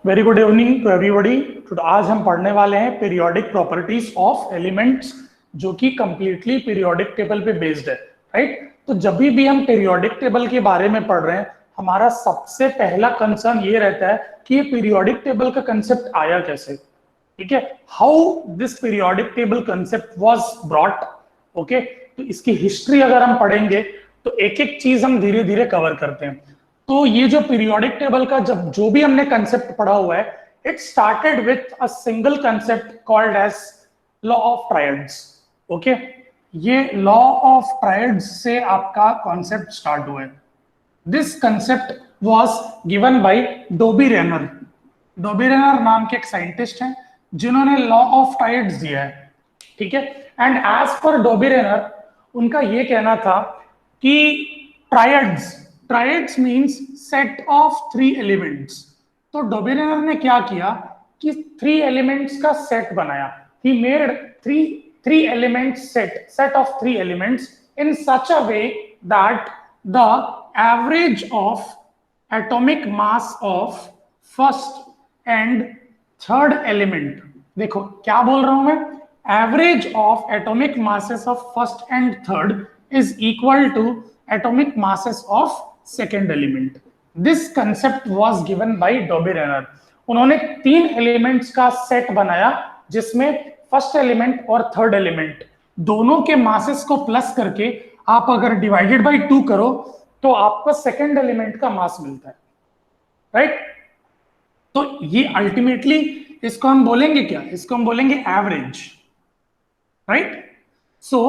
Very good evening to everybody. तो आज हम पढ़ने वाले हैं पीरियोडिक प्रॉपर्टीज ऑफ एलिमेंट्स, जो कि कंप्लीटली पीरियोडिक टेबल पे बेस्ड है, राइट। तो जब भी हम पीरियोडिक टेबल के बारे में पढ़ रहे हैं, हमारा सबसे पहला कंसर्न ये रहता है कि ये पीरियोडिक टेबल का कंसेप्ट आया कैसे, ठीक है। How this periodic table concept was brought, okay. तो इसकी हिस्ट्री अगर हम पढ़ेंगे तो एक एक चीज हम धीरे धीरे कवर करते हैं। तो ये जो पीरियोडिक टेबल का जब जो भी हमने कंसेप्ट पढ़ा हुआ है, it started with a single concept called as law of triads, okay. ये लॉ ऑफ ट्रायड्स से आपका कॉन्सेप्ट स्टार्ट हुआ है। This concept was given by Dobereiner. Dobereiner नाम के एक साइंटिस्ट हैं जिन्होंने लॉ ऑफ ट्रायड्स दिया है, ठीक है। एंड एज पर डोबी रेनर, उनका ये कहना था कि triads triads means set of three elements. तो डोबी रेनर ने क्या किया कि थ्री एलिमेंट्स का सेट बनाया। He made three elements set of three elements in such a way that the average of atomic mass of first and third element, देखो क्या बोल रहा हूं मैं, average of atomic masses of first and third is equal to atomic masses of second element. This concept was given by Dobereiner. उन्होंने तीन elements का set बनाया जिसमें फर्स्ट एलिमेंट और थर्ड एलिमेंट दोनों के मासेस को प्लस करके आप अगर डिवाइडेड बाय 2 करो तो आपको सेकेंड एलिमेंट का मास मिलता है, राइट। तो ये अल्टीमेटली इसको हम बोलेंगे क्या, इसको हम बोलेंगे average, right. So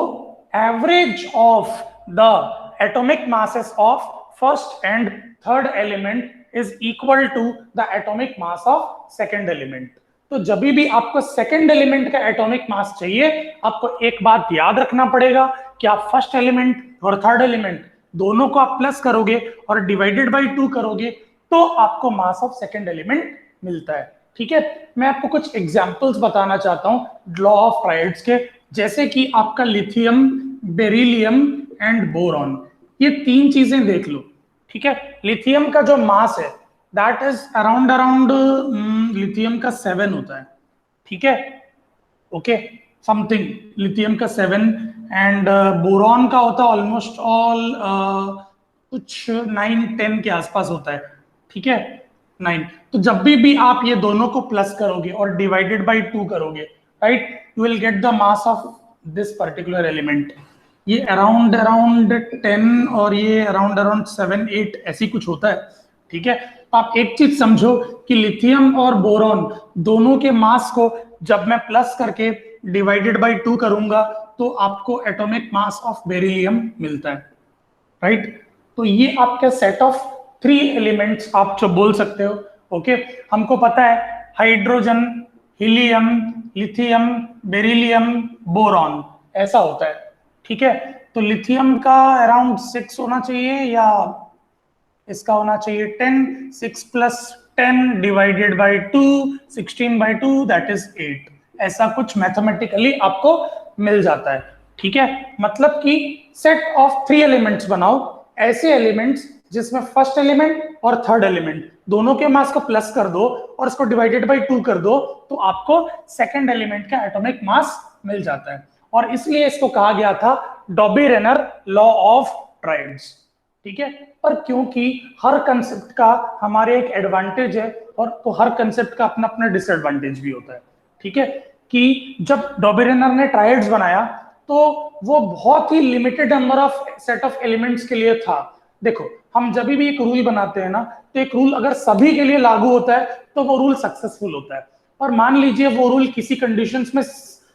average of the atomic masses of first and third element is equal to the atomic mass of second element। तो जब भी आपको सेकेंड एलिमेंट का एटॉमिक मास चाहिए, आपको एक बात याद रखना पड़ेगा कि आप फर्स्ट एलिमेंट और थर्ड एलिमेंट दोनों को आप प्लस करोगे और डिवाइडेड बाय 2 करोगे तो आपको मास ऑफ सेकेंड एलिमेंट मिलता है, ठीक है। मैं आपको कुछ एग्जांपल्स बताना चाहता हूं लॉ ऑफ ट्रायड्स के, जैसे कि आपका लिथियम, बेरिलियम एंड बोरॉन। ये तीन चीजें देख लो, ठीक है। लिथियम का जो मास है दैट इज अराउंड लिथियम का 7 होता है, ठीक है, ओके, समथिंग लिथियम का 7 एंड बोरॉन का होता है ऑलमोस्ट ऑल कुछ 9-10 के आसपास होता है, ठीक है, 9। तो जब भी आप ये दोनों को प्लस करोगे और डिवाइडेड बाय 2 करोगे, right, you will get the mass of this particular element. ये अराउंड 10 और ये अराउंड 7-8 ऐसी कुछ होता है, ठीक है। तो आप एक चीज समझो कि लिथियम और बोरॉन दोनों के मास को जब मैं प्लस करके डिवाइडेड बाय 2 करूंगा तो आपको एटॉमिक मास ऑफ बेरिलियम मिलता है, राइट। तो ये आपका सेट ऑफ थ्री एलिमेंट्स आप जो बोल सकते हो, ओके। हमको पता है hydrogen, helium, lithium, beryllium, boron ऐसा होता है, ठीक है। तो लिथियम का अराउंड 6 होना चाहिए या इसका होना चाहिए 10, 6 plus 10 divided by 2, 16 by 2 that is 8। ऐसा कुछ मैथमेटिकली आपको मिल जाता है, ठीक है। मतलब कि सेट ऑफ थ्री एलिमेंट्स बनाओ, ऐसे एलिमेंट्स जिसमें फर्स्ट एलिमेंट और थर्ड एलिमेंट दोनों के मास को प्लस कर दो और इसको डिवाइडेड बाय 2 कर दो तो आपको सेकेंड एलिमेंट का एटॉमिक मास मिल जाता है। और इसलिए इसको कहा गया था डॉबी रेनर लॉ ऑफ ट्रायड्स, ठीक है। पर क्योंकि हर कंसेप्ट का हमारे एक एडवांटेज है और तो हर कंसेप्ट का अपना अपना डिसएडवांटेज भी होता है, ठीक है। कि जब डॉबी रेनर ने ट्रायड्स बनाया तो वो बहुत ही limited number of set of elements के लिए था। देखो हम जब भी एक रूल बनाते हैं ना, तो एक रूल अगर सभी के लिए लागू होता है तो वो रूल सक्सेसफुल होता है। और मान लीजिए वो रूल किसी कंडीशंस में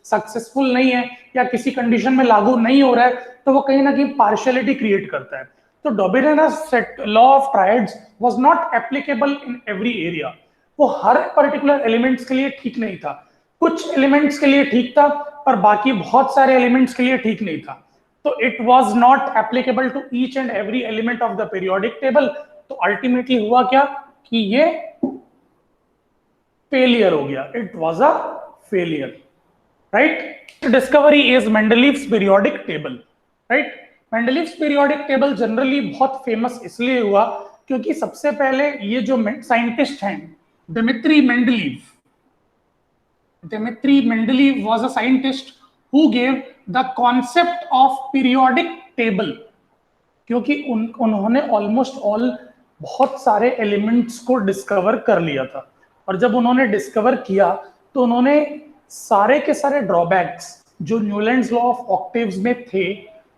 सक्सेसफुल नहीं है या किसी कंडीशन में लागू नहीं हो रहा है तो वो कहीं ना कहीं पार्शियलिटी क्रिएट करता है। तो Dobereiner set law of triads was not applicable in every area. वो हर पर्टिकुलर एलिमेंट्स के लिए ठीक नहीं था, कुछ एलिमेंट्स के लिए ठीक था पर बाकी बहुत सारे एलिमेंट्स के लिए ठीक नहीं था। तो it was not applicable to each and every element of the periodic table. तो अल्टीमेटली हुआ क्या कि ये फेलियर हो गया, it was a failure, right. Discovery is Mendeleev's periodic table, right. Mendeleev's periodic table generally बहुत फेमस इसलिए हुआ क्योंकि सबसे पहले ये जो साइंटिस्ट हैं Dmitry Mendeleev. Dmitry Mendeleev was a scientist who gave the concept of periodic table, क्योंकि उन्होंने ऑलमोस्ट ऑल बहुत सारे एलिमेंट्स को डिस्कवर कर लिया था, और जब उन्होंने डिस्कवर किया तो उन्होंने सारे के सारे ड्रॉबैक्स जो न्यूलैंड्स लॉ ऑफ ऑक्टेव्स में थे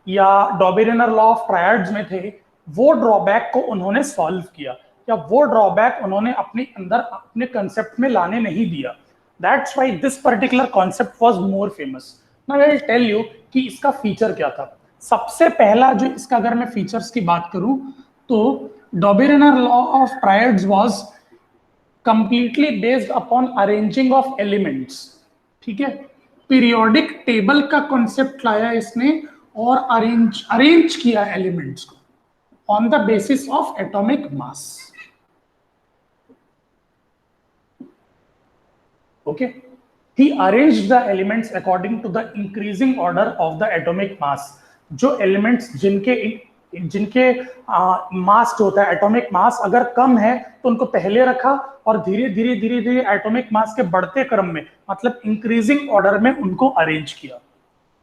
या डॉबेरिनर लॉ ऑफ ट्रायड्स में थे, वो ड्रॉबैक को उन्होंने सॉल्व किया, या वो ड्रॉबैक उन्होंने अपने अंदर अपने कंसेप्ट में लाने नहीं दिया. That's why this particular concept was more famous. Now I will tell you कि इसका फीचर क्या था. सबसे पहला जो इसका, अगर मैं फीचर्स की बात करूं तो Dobereiner law of triads was completely based upon arranging of elements. ठीक है, पीरियोडिक टेबल का कॉन्सेप्ट लाया इसने और अरेंज किया एलिमेंट्स को on the basis of atomic mass. Okay, he arranged the elements according to the increasing order of the atomic mass. जो elements जिनके मास जो होता है, एटॉमिक मास अगर कम है तो उनको पहले रखा, और धीरे धीरे एटॉमिक मास के बढ़ते क्रम में, मतलब इंक्रीजिंग ऑर्डर में उनको अरेंज किया.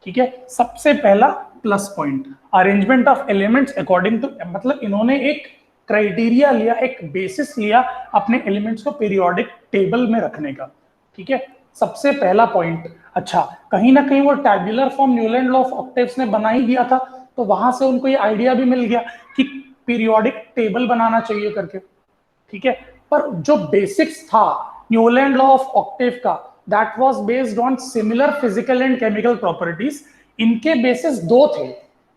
ठीक है, सबसे पहला plus point arrangement of elements according to, मतलब इन्होंने एक क्राइटेरिया लिया, एक बेसिस लिया अपने एलिमेंट्स को पीरियोडिक टेबल में रखने का. ठीक है, सबसे पहला पॉइंट. अच्छा, कहीं ना कहीं वो tabular form Newland law of octaves ने बना ही दिया था, तो वहां से उनको ये आइडिया भी मिल गया कि पीरियोडिक टेबल बनाना चाहिए करके. ठीक है, पर जो बेसिक्स था न्यूलैंड लॉ ऑफ ऑक्टेव का, that was based on similar physical and chemical properties. इनके बेसिस दो थे,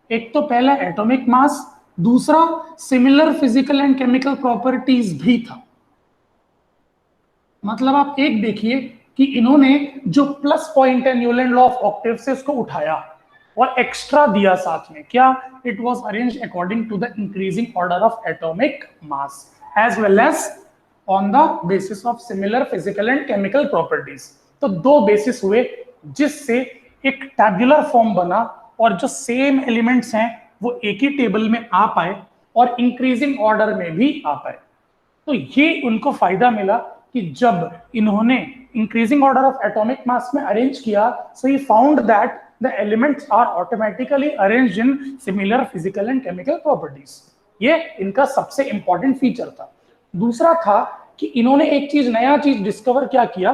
एक तो पहला एटॉमिक मास, दूसरा similar physical and chemical properties भी था. मतलब आप एक देखिए कि इन्होंने जो प्लस पॉइंट है न्यूलैंड लॉ ऑफ ऑक्टेव से उसको उठाया और एक्स्ट्रा दिया साथ में. क्या? It was arranged according to the increasing order of atomic mass as well as on the basis of similar physical and chemical properties. तो दो बेसिस हुए जिससे एक टैब्यूलर फॉर्म बना, और जो सेम एलिमेंट्स हैं वो एक ही टेबल में आ पाए और इंक्रीजिंग ऑर्डर में भी आ पाए. तो ये उनको फायदा मिला कि जब इन्होंने increasing order of atomic mass में अरेंज किया, so he found that the elements are automatically arranged in similar physical and chemical properties. ये इनका सबसे इंपॉर्टेंट फीचर था. दूसरा था कि इन्होंने एक चीज, नया चीज डिस्कवर क्या किया,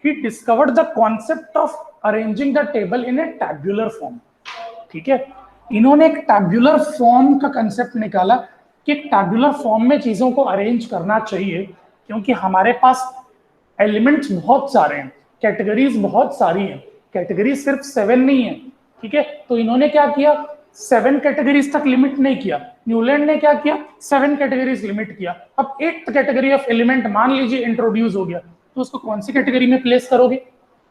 he discovered the concept of arranging the table in A tabular form. ठीक है, इन्होंने एक टैब्यूलर फॉर्म का कंसेप्ट निकाला कि एक टैब्यूलर फॉर्म में चीजों को अरेंज करना चाहिए, क्योंकि हमारे पास एलिमेंट्स बहुत सारे हैं, कैटेगरीज बहुत सारी हैं, कैटेगरीज सिर्फ 7 नहीं है. ठीक है, तो इन्होंने क्या किया, 7 कैटेगरीज तक लिमिट नहीं किया. न्यूलैंड ने क्या किया, 7 कैटेगरीज लिमिट किया. अब 8th कैटेगरी ऑफ एलिमेंट मान लीजिए इंट्रोड्यूस हो गया, तो उसको कौन सी कैटेगरी में प्लेस करोगे?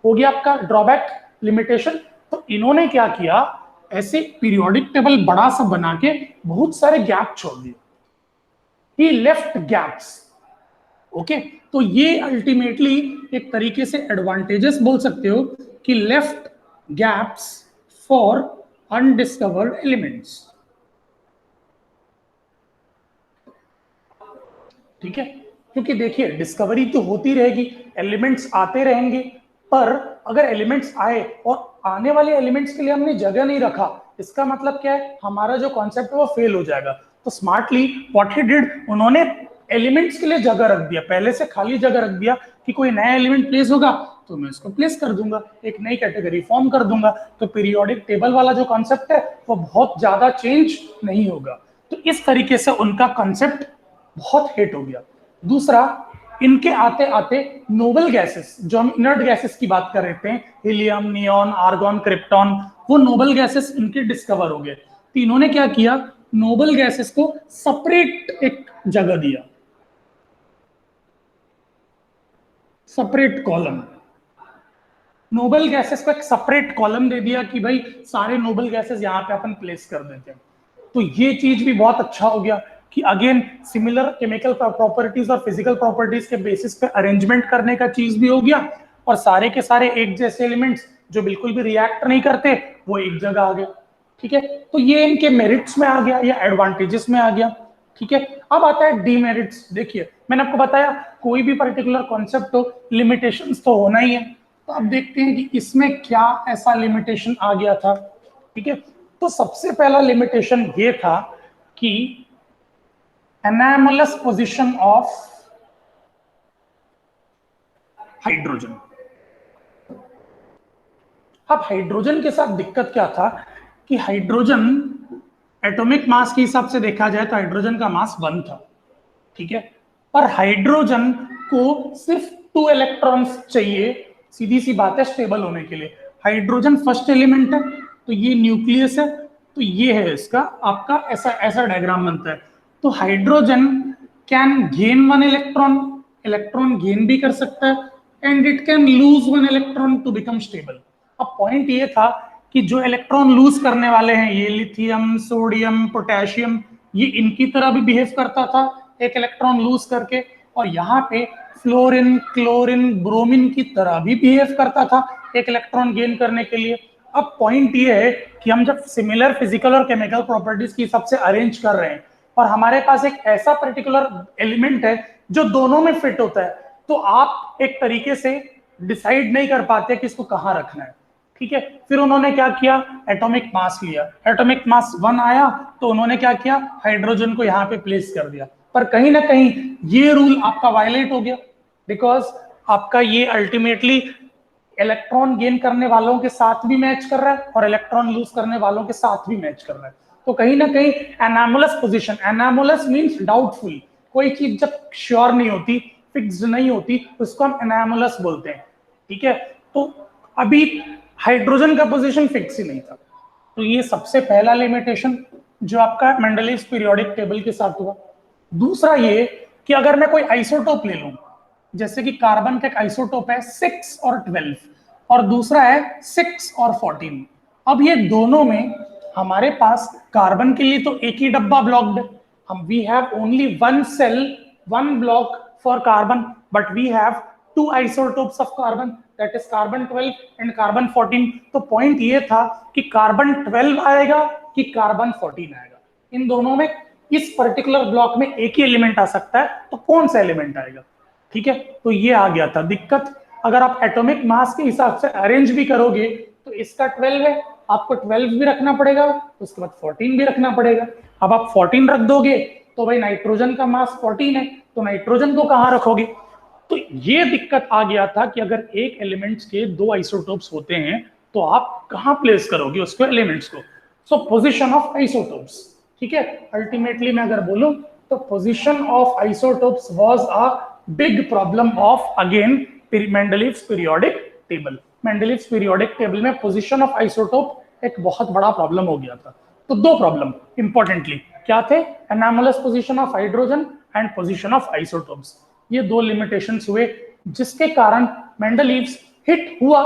हो गया आपका ड्रॉबैक, लिमिटेशन. तो इन्होंने क्या किया, ऐसे पीरियोडिक टेबल बड़ा सा बना के बहुत सारे गैप छोड़ दिए. ही लेफ्ट गैप्स. ओके, तो ये अल्टीमेटली एक तरीके से एडवांटेजेस बोल सकते हो कि left gaps for undiscovered elements. ठीक है, क्योंकि देखिए डिस्कवरी तो होती रहेगी, एलिमेंट्स आते रहेंगे, पर अगर एलिमेंट्स आए और आने वाले एलिमेंट्स के लिए हमने जगह नहीं रखा, इसका मतलब क्या है, हमारा जो कॉन्सेप्ट है वो फेल हो जाएगा. तो स्मार्टली व्हाट ही डिड, उन्होंने एलिमेंट्स के लिए जगह रख दिया, पहले से खाली जगह रख दिया कि कोई नया एलिमेंट प्लेस होगा तो मैं इसको प्लेस कर दूंगा, एक नई कैटेगरी फॉर्म कर दूंगा. तो पीरियोडिक टेबल वाला जो कॉन्सेप्ट है वो बहुत ज्यादा चेंज नहीं होगा. तो इस तरीके से उनका कॉन्सेप्ट बहुत हिट हो गया. दूसरा, इनके आते आते नोबल गैसेस, जो हम इनर्ट गैसेस की बात कर रहे थे, हीलियम, नियॉन, आर्गॉन, क्रिप्टॉन, वो नोबल गैसेस इनके डिस्कवर हो गए. तो इन्होंने क्या किया, नोबल गैसेस को सेपरेट एक जगह दिया, सेपरेट कॉलम. नोबल गैसेस को एक सेपरेट कॉलम दे दिया कि भाई सारे नोबल गैसेस यहाँ पे अपन प्लेस कर देते हैं. तो ये चीज भी बहुत अच्छा हो गया कि अगेन सिमिलर केमिकल प्रॉपर्टीज और फिजिकल प्रॉपर्टीज के बेसिस पे अरेंजमेंट करने का चीज भी हो गया, और सारे के सारे एक जैसे एलिमेंट्स जो बिल्कुल भी रिएक्ट नहीं करते वो एक जगह आ गए. ठीक है, तो ये इनके मेरिट्स में आ गया या एडवांटेजेस में आ गया. ठीक है, अब आता है डीमेरिट्स। देखिए मैंने आपको बताया कोई भी पर्टिकुलर कॉन्सेप्ट हो लिमिटेशंस तो होना ही है। तो अब देखते हैं कि इसमें क्या ऐसा लिमिटेशन आ गया था। ठीक है, तो सबसे पहला लिमिटेशन ये था कि एनामलस पोजीशन ऑफ हाइड्रोजन। अब हाइड्रोजन के साथ दिक्कत क्या था कि हाइड्रोजन एटॉमिक मास के हिसाब से देखा जाए तो हाइड्रोजन का मास 1 था। ठीक है, पर हाइड्रोजन को सिर्फ 2 इलेक्ट्रॉन्स चाहिए, सीधी सी बात है, स्टेबल होने के लिए। हाइड्रोजन फर्स्ट एलिमेंट है, तो ये न्यूक्लियस है, तो ये है इसका आपका ऐसा ऐसा डायग्राम बनता है। तो hydrogen can gain 1 electron, electron gain भी कर सकता है, and it can lose 1 electron to become stable. अब पॉइंट ये था कि जो इलेक्ट्रॉन लूज करने वाले हैं ये लिथियम, सोडियम, पोटेशियम, ये इनकी तरह भी बिहेव करता था एक इलेक्ट्रॉन लूज करके, और यहाँ पे फ्लोरीन, क्लोरीन, ब्रोमीन की तरह भी बिहेव करता था एक इलेक्ट्रॉन गेन करने के लिए। अब पॉइंट ये है कि हम जब सिमिलर फिजिकल और केमिकल प्रॉपर्टीज की हिसाब से अरेंज कर रहे हैं और हमारे पास एक ऐसा पर्टिकुलर एलिमेंट है जो दोनों में फिट होता है, तो आप एक तरीके से डिसाइड नहीं कर पाते कि इसको कहाँ रखना है। ठीक है, फिर उन्होंने क्या किया, एटॉमिक मास लिया, एटॉमिक मास 1 आया तो उन्होंने क्या किया, हाइड्रोजन को यहाँ पे प्लेस कर दिया। पर कहीं ना कहीं ये रूल आपका वायलेट हो गया, बिकॉज आपका ये अल्टीमेटली इलेक्ट्रॉन गेन करने वालों के साथ भी मैच कर रहा है और इलेक्ट्रॉन लूज करने वालों के साथ भी मैच कर रहा है। तो कहीं ना कहीं एनामुलस पोजीशन, एनामुलस मींस डाउटफुल, कोई चीज जब श्योर नहीं होती, फिक्स्ड नहीं होती, उसको हम एनामुलस बोलते हैं। ठीक है, तो अभी हाइड्रोजन का पोजीशन फिक्स ही नहीं था। तो ये सबसे पहला लिमिटेशन जो आपका मेंडलीव्स पीरियोडिक टेबल के साथ हुआ। दूसरा ये कि अगर मैं कोई आइसोटोप ले लूं, जैसे कि कार्बन का एक आइसोटोप है 6 और 12 और दूसरा है 6 और 14। अब ये दोनों में हमारे पास कार्बन के लिए तो एक ही डब्बा ब्लॉक्ड है, हम we have only 1 cell 1 block for carbon, but we have 2 isotopes of carbon, that is carbon 12 and carbon 14। तो पॉइंट ये था कि कार्बन 12 आएगा कि कार्बन 14 आएगा, इन दोनों में इस पर्टिकुलर ब्लॉक में एक ही एलिमेंट आ सकता है, तो कौन सा एलिमेंट आएगा। ठीक है, तो ये आ गया था दिक्कत। अगर आप एटॉमिक मास के हिसाब से अरेंज भी करोगे तो इसका 12 है, आपको 12 भी रखना पड़ेगा, उसके बाद 14 भी रखना पड़ेगा। अब आप 14 रख दोगे तो भाई नाइट्रोजन का मास 14 है, तो नाइट्रोजन को कहां रखोगे। तो ये दिक्कत आ गया था कि अगर एक एलिमेंट्स के 2 आइसोटोप्स होते हैं तो आप कहां प्लेस करोगे उसको, एलिमेंट्स को। सो पोजीशन ऑफ आइसोटोप्स, ठीक है, अल्टीमेटली मैं अगर बोलूं तो position of isotopes was a big problem of again Mendeleev's periodic table. Mendeleev's periodic table में पोजीशन ऑफ आइसोटोप एक बहुत बड़ा प्रॉब्लम हो गया था। तो 2 प्रॉब्लम इंपॉर्टेंटली क्या थे, anomalous position of hydrogen and position of isotopes. ये 2 लिमिटेशंस हुए जिसके कारण मेंडलीव्स हिट हुआ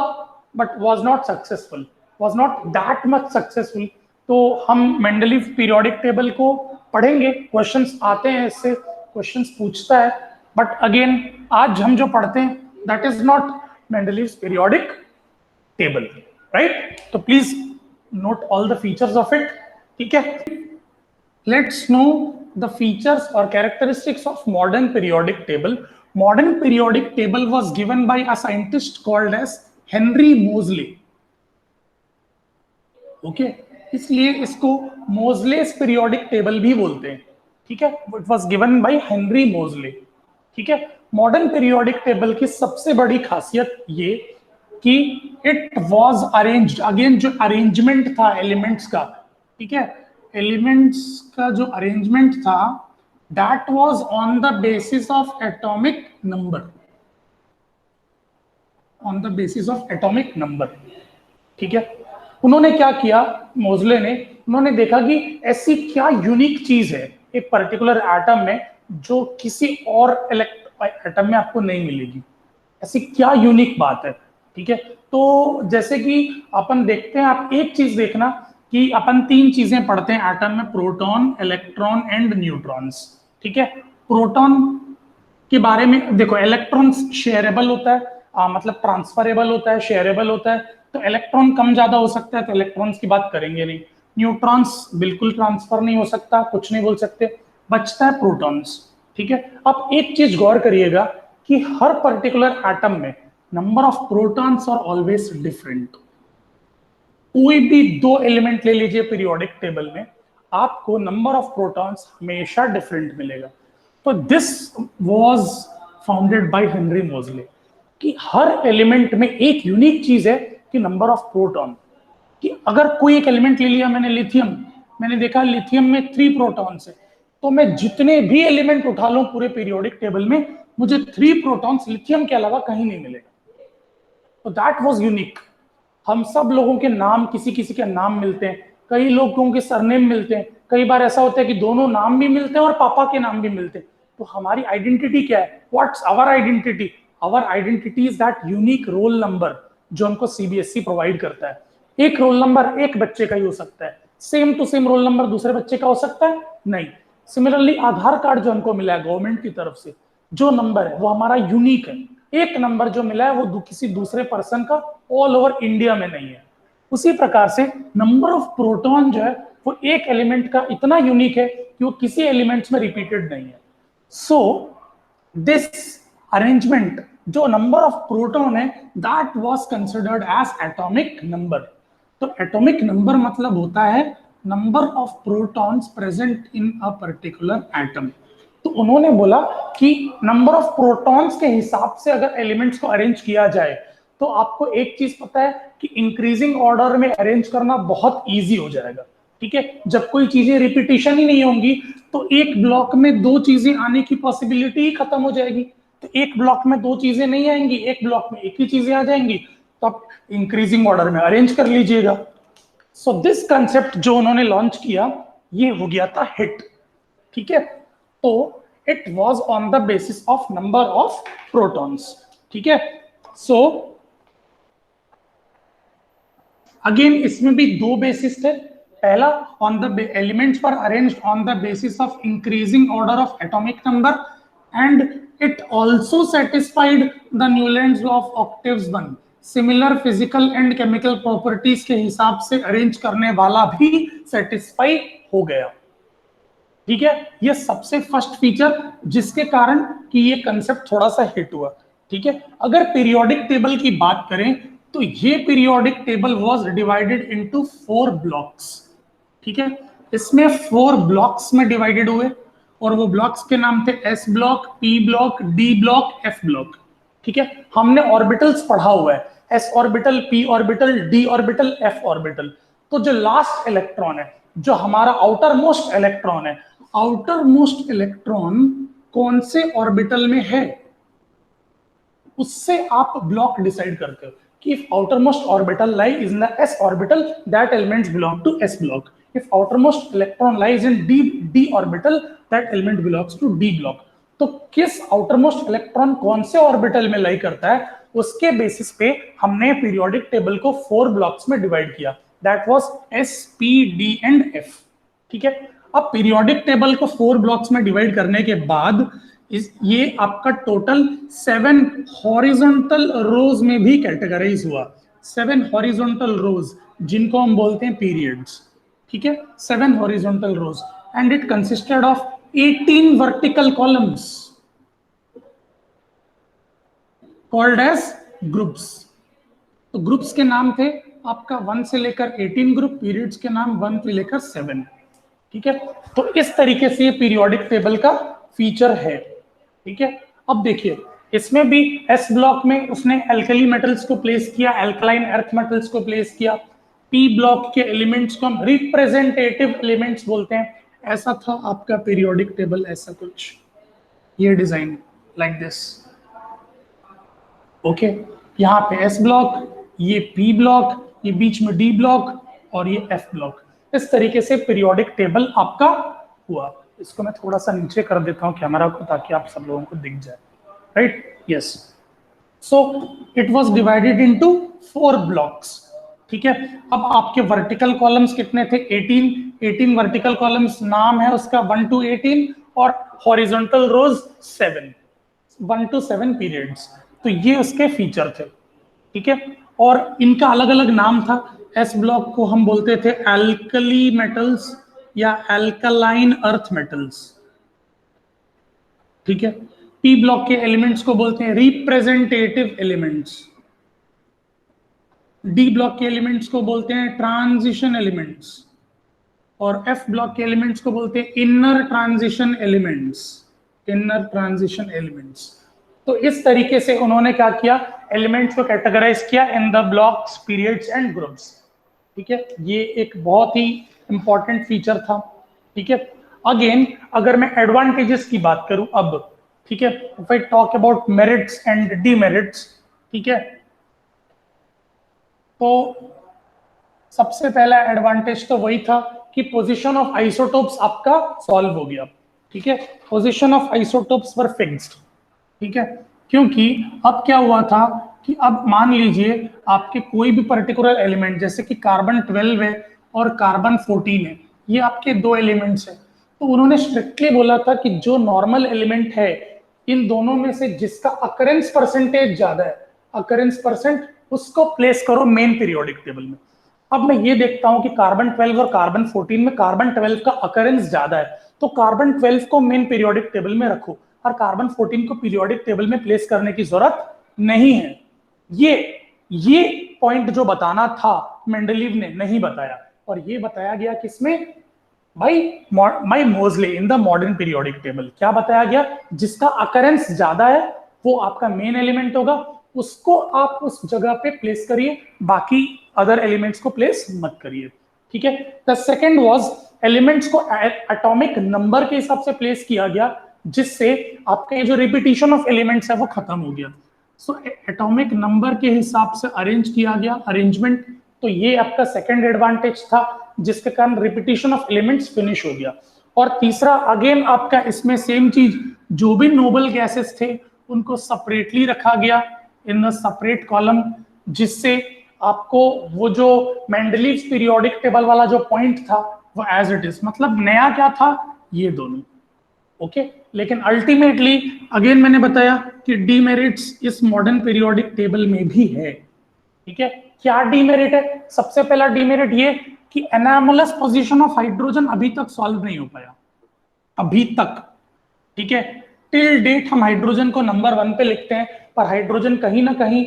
but was not successful, was not that much successful. तो हम मेंडलीव पीरियोडिक टेबल को पढ़ेंगे, क्वेश्चंस आते हैं इससे, क्वेश्चंस पूछता है, बट अगेन आज हम जो पढ़ते हैं that is not Mendeleev's periodic table, right. तो please note all the features of it. ठीक है, let's know the features or characteristics of modern periodic table. Modern periodic table was given by a scientist called as Henry Moseley. Okay, इसलिए इसको मोजलेस periodic table भी बोलते हैं। ठीक है, it was given by Henry मोजले। ठीक है, मॉडर्न पीरियोडिक टेबल की सबसे बड़ी खासियत ये कि इट वाज अरेंज्ड, अगेन जो अरेंजमेंट था एलिमेंट्स का, ठीक है, एलिमेंट्स का जो अरेंजमेंट था that was on the basis of atomic number, on the basis of atomic number. ठीक है, उन्होंने क्या किया मोजले ने, उन्होंने देखा कि ऐसी क्या यूनिक चीज है एक पर्टिकुलर एटम में जो किसी और एटम में आपको नहीं मिलेगी, ऐसी क्या यूनिक बात है। ठीक है, तो जैसे कि अपन देखते हैं, आप एक चीज देखना कि अपन 3 चीजें पढ़ते हैं एटम में, प्रोटॉन, इलेक्ट्रॉन एंड न्यूट्रॉन्स। ठीक है, प्रोटॉन के बारे में देखो, इलेक्ट्रॉन्स शेयरेबल होता है, मतलब ट्रांसफरेबल होता है, शेयरेबल होता है, तो इलेक्ट्रॉन कम ज्यादा हो सकता है, तो इलेक्ट्रॉन्स की बात करेंगे नहीं। न्यूट्रॉन्स बिल्कुल ट्रांसफर नहीं हो सकता, कुछ नहीं बोल सकते। बचता है प्रोटॉन्स। ठीक है, अब एक चीज गौर करिएगा कि हर पर्टिकुलर एटम में number of protons are always different. कोई भी दो एलिमेंट ले लीजिए पीरियोडिक टेबल में, आपको नंबर ऑफ प्रोटॉन्स हमेशा डिफरेंट मिलेगा। तो this was founded by Henry मोजले कि हर एलिमेंट में एक यूनिक चीज है कि नंबर ऑफ प्रोटॉन। कि अगर कोई एक एलिमेंट ले लिया मैंने, लिथियम, मैंने देखा लिथियम में 3 प्रोटॉन्स है, तो मैं जितने भी एलिमेंट उठा लूं पूरे पीरियोडिक टेबल में, मुझे 3 प्रोटॉन्स लिथियम के अलावा कहीं नहीं मिलेगा। तो दैट वाज यूनिक। हम सब लोगों के नाम किसी किसी के नाम मिलते हैं, कई लोगों के सरनेम मिलते हैं, कई बार ऐसा होता है कि दोनों नाम भी मिलते हैं और पापा के नाम भी मिलते हैं। तो हमारी आइडेंटिटी क्या है? What's our identity? Our identity is that unique roll number जो हमको सीबीएसई प्रोवाइड करता है। एक रोल नंबर एक बच्चे का ही हो सकता है, same to same roll number दूसरे बच्चे का हो सकता है नहीं। सिमिलरली आधार कार्ड जो हमको मिला है गवर्नमेंट की तरफ से, जो नंबर है वो हमारा यूनिक है। एक नंबर जो मिला है वो किसी दूसरे पर्सन का ऑल ओवर इंडिया में नहीं है। उसी प्रकार से नंबर ऑफ प्रोटॉन जो है वो एक एलिमेंट का इतना यूनिक है कि वो किसी एलिमेंट्स में रिपीटेड नहीं है। सो दिस अरेंजमेंट जो नंबर ऑफ प्रोटॉन है that was considered as atomic number. तो एटॉमिक नंबर मतलब होता है number of protons present in a particular atom. तो उन्होंने बोला कि नंबर ऑफ प्रोटॉन्स के हिसाब से अगर एलिमेंट्स को अरेंज किया जाए तो आपको एक चीज पता है कि इंक्रीजिंग ऑर्डर में अरेंज करना बहुत इजी हो जाएगा। ठीक है, जब कोई चीजें रिपीटिशन ही नहीं होंगी तो एक ब्लॉक में दो चीजें आने की पॉसिबिलिटी ही खत्म हो जाएगी। तो एक ब्लॉक में दो चीजें नहीं आएंगी, एक ब्लॉक में एक ही चीजें आ जाएंगी, तो आप इंक्रीजिंग ऑर्डर में अरेंज कर लीजिएगा। सो दिस कंसेप्ट जो उन्होंने लॉन्च किया ये हो गया था हिट। ठीक है, तो it was on the basis of number of protons. ठीक है, सो अगेन इसमें भी दो बेसिस थे। पहला ऑन द एलिमेंट्स पर arranged on the basis of increasing order of atomic number, and it also satisfied the Newlands law of octaves one. Similar physical and chemical properties के हिसाब से arrange करने वाला भी सेटिस्फाई हो गया। ठीक है, ये सबसे फर्स्ट फीचर जिसके कारण कि ये कंसेप्ट थोड़ा सा हिट हुआ। ठीक है, अगर पीरियोडिक टेबल की बात करें तो ये periodic table was divided into 4 blocks. ठीक है, इसमें 4 ब्लॉक्स में डिवाइडेड हुए और वो ब्लॉक्स के नाम थे S block, P block, D block, F block. ठीक है, हमने ऑर्बिटल्स पढ़ा हुआ है, S orbital, P orbital, D orbital, F orbital. तो जो लास्ट इलेक्ट्रॉन है, जो हमारा आउटर मोस्ट इलेक्ट्रॉन है, आउटर मोस्ट इलेक्ट्रॉन कौन से ऑर्बिटल में है उससे आप ब्लॉक डिसाइड करते हो कि if outermost orbital lies in the s orbital, that elements belong to s block. If outermost electron lies in d orbital, that element belongs to d block. तो किस outermost electron कौन से orbital में लाई करता है उसके बेसिस पे हमने पीरियोडिक टेबल को 4 ब्लॉक्स में डिवाइड किया। That was s, p, d and f। ठीक है, अब पीरियोडिक टेबल को 4 ब्लॉक्स में डिवाइड करने के बाद ये आपका टोटल 7 हॉरिजॉन्टल रोज में भी कैटेगराइज हुआ। 7 हॉरिजॉन्टल रोज जिनको हम बोलते हैं पीरियड्स। ठीक है, 7 horizontal rows and it consisted of 18 vertical columns called as groups. तो ग्रुप्स के नाम थे आपका 1 से लेकर 18 ग्रुप, पीरियड्स के नाम 1 से लेकर 7। ठीक है, तो इस तरीके से ये पीरियोडिक टेबल का फीचर है। ठीक है, अब देखिए इसमें भी एस ब्लॉक में उसने एल्कली मेटल्स को प्लेस किया, एल्कलाइन अर्थ मेटल्स को प्लेस किया। पी ब्लॉक के एलिमेंट्स को हम रिप्रेजेंटेटिव एलिमेंट्स बोलते हैं। ऐसा था आपका पीरियोडिक टेबल, ऐसा कुछ ये डिजाइन लाइक दिस। ओके, यहाँ पे एस ब्लॉक, ये पी ब्लॉक, ये बीच में डी ब्लॉक और ये एफ ब्लॉक। इस तरीके से पीरियोडिक टेबल आपका हुआ। इसको मैं थोड़ा सा नीचे कर देता हूं कैमरा को ताकि आप सब लोगों को दिख जाए। Right, yes. So it was divided into 4 blocks. ठीक है, अब आपके वर्टिकल कॉलम्स कितने थे? 18 वर्टिकल कॉलम्स, नाम है उसका 1 to 18 और हॉरिजॉन्टल रोज 7, 1 to 7 पीरियड्स। तो ये उसके फीचर थे। ठीक है, और इनका अलग अलग नाम था। एस ब्लॉक को हम बोलते थे एल्कली मेटल्स या एल्कलाइन अर्थ मेटल्स। ठीक है। पी ब्लॉक के एलिमेंट्स को बोलते हैं रिप्रेजेंटेटिव एलिमेंट्स, डी ब्लॉक के एलिमेंट्स को बोलते हैं ट्रांजिशन एलिमेंट्स, और एफ ब्लॉक के एलिमेंट्स को बोलते हैं inner transition elements, inner transition elements. तो इस तरीके से उन्होंने क्या किया, एलिमेंट्स को कैटेगराइज किया in the blocks, periods and groups. ठीक है, ये एक बहुत ही इंपॉर्टेंट फीचर था। ठीक है, अगेन अगर मैं एडवांटेजेस की बात करूं अब, ठीक है, if I talk about merits and demerits, ठीक है, तो सबसे पहला एडवांटेज तो वही था कि पोजीशन ऑफ आइसोटोप्स आपका सॉल्व हो गया। ठीक है, position of isotopes were fixed. ठीक है, क्योंकि अब क्या हुआ था कि अब मान लीजिए आपके कोई भी पर्टिकुलर एलिमेंट, जैसे कि कार्बन 12 है और कार्बन 14 है, ये आपके दो एलिमेंट्स हैं, तो उन्होंने स्ट्रिक्टली बोला था कि जो नॉर्मल एलिमेंट है इन दोनों में से जिसका अकरेंस परसेंटेज ज्यादा है, अकरेंस परसेंट, उसको प्लेस करो मेन पीरियोडिक टेबल में। अब मैं ये देखता हूं कि कार्बन 12 और कार्बन 14 में कार्बन 12 का अकरेंस ज्यादा है, तो कार्बन 12 को मेन पीरियोडिक टेबल में रखो और कार्बन 14 को पीरियोडिक टेबल में प्लेस करने की जरूरत नहीं है। ये पॉइंट जो बताना था मेंडलीव ने नहीं बताया, और ये बताया गया किसमें, बाय मोजले in the modern periodic table. क्या बताया गया, जिसका अकरेंस ज्यादा है वो आपका मेन एलिमेंट होगा, उसको आप उस जगह पे प्लेस करिए, बाकी अदर एलिमेंट्स को प्लेस मत करिए। ठीक है, द सेकंड वाज एलिमेंट्स को एटॉमिक नंबर के हिसाब से प्लेस किया गया, जिससे आपका ये जो रिपीटिशन ऑफ एलिमेंट्स है वो खत्म हो गया। सो एटॉमिक नंबर के हिसाब से अरेंज किया गया, अरेंजमेंट, तो ये आपका सेकंड एडवांटेज था, जिसके कारण रिपीटिशन ऑफ एलिमेंट्स फिनिश हो गया। और तीसरा अगेन आपका इसमें सेम चीज, जो भी नोबल गैसेस थे उनको सेपरेटली रखा गया इन द सेपरेट कॉलम, जिससे आपको वो जो मेंडलीव पीरियोडिक टेबल वाला जो पॉइंट था वो एज इट इज, मतलब नया क्या था, ये दोनों। ओके, लेकिन अल्टीमेटली अगेन मैंने बताया कि डीमेरिट्स इस मॉडर्न पीरियोडिक टेबल में भी है। ठीक है, क्या डीमेरिट है, सबसे पहला डीमेरिट ये कि एनामलस पोजीशन ऑफ हाइड्रोजन अभी तक सॉल्व नहीं हो पाया, अभी तक। ठीक है, टिल डेट हम हाइड्रोजन को नंबर 1 पे लिखते हैं, पर हाइड्रोजन कहीं ना कहीं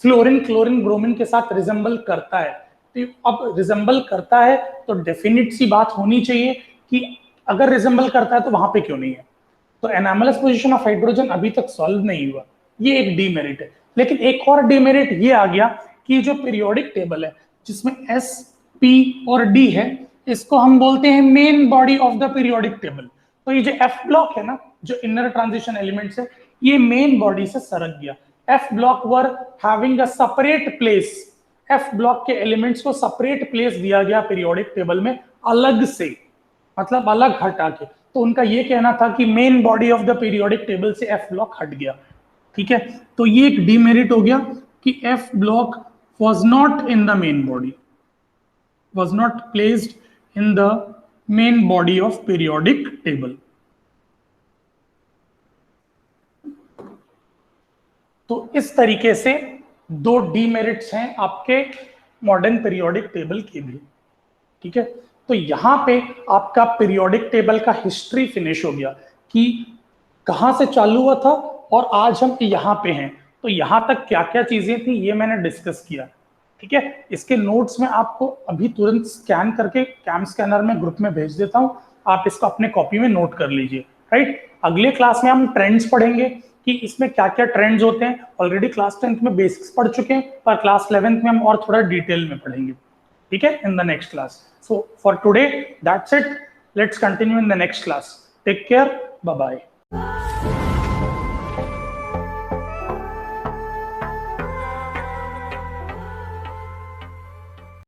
फ्लोरीन, क्लोरीन, ब्रोमीन के साथ रिजेंबल करता है। तो अब रिजेंबल करता है तो डेफिनेट सी बात होनी चाहिए कि अगर रिजेंबल करता है तो वहां पे क्यों नहीं है। तो एनामलस पोजीशन ऑफ हाइड्रोजन अभी तक सॉल्व नहीं हुआ, ये एक डीमेरिट है। लेकिन एक और डीमेरिट ये आ गया कि जो पीरियोडिक टेबल है जिसमें एस, पी और डी है, इसको हम बोलते हैं main body of the periodic table. तो ये जो एफ ब्लॉक है ना, जो इनर ट्रांजिशन एलिमेंट्स है, ये मेन बॉडी से सरक गया। F block were having a separate place, F block के एलिमेंट्स को सेपरेट प्लेस दिया गया पीरियोडिक टेबल में, अलग से, मतलब अलग हटा के। तो उनका ये कहना था कि main body of the periodic table से एफ ब्लॉक हट गया। ठीक है, तो ये एक डीमेरिट हो गया कि F block was not in the main body, was not placed in the main body of periodic table. तो इस तरीके से दो डीमेरिट्स हैं आपके मॉडर्न पीरियोडिक टेबल के भी। ठीक है, तो यहां पे आपका पीरियोडिक टेबल का हिस्ट्री फिनिश हो गया कि कहां से चालू हुआ था और आज हम यहां पे हैं। तो यहां तक क्या क्या चीजें थी ये मैंने डिस्कस किया। ठीक है, इसके नोट्स में आपको अभी तुरंत स्कैन करके कैम स्कैनर में ग्रुप में भेज देता हूं, आप इसको अपने कॉपी में नोट कर लीजिए। राइट, अगले क्लास में हम ट्रेंड्स पढ़ेंगे कि इसमें क्या क्या ट्रेंड्स होते हैं। ऑलरेडी क्लास 10th में बेसिक्स पढ़ चुके हैं, पर क्लास 11th में हम और थोड़ा डिटेल में पढ़ेंगे। ठीक है, in the next class. So for today that's it, let's continue in the next class. Take care, bye bye.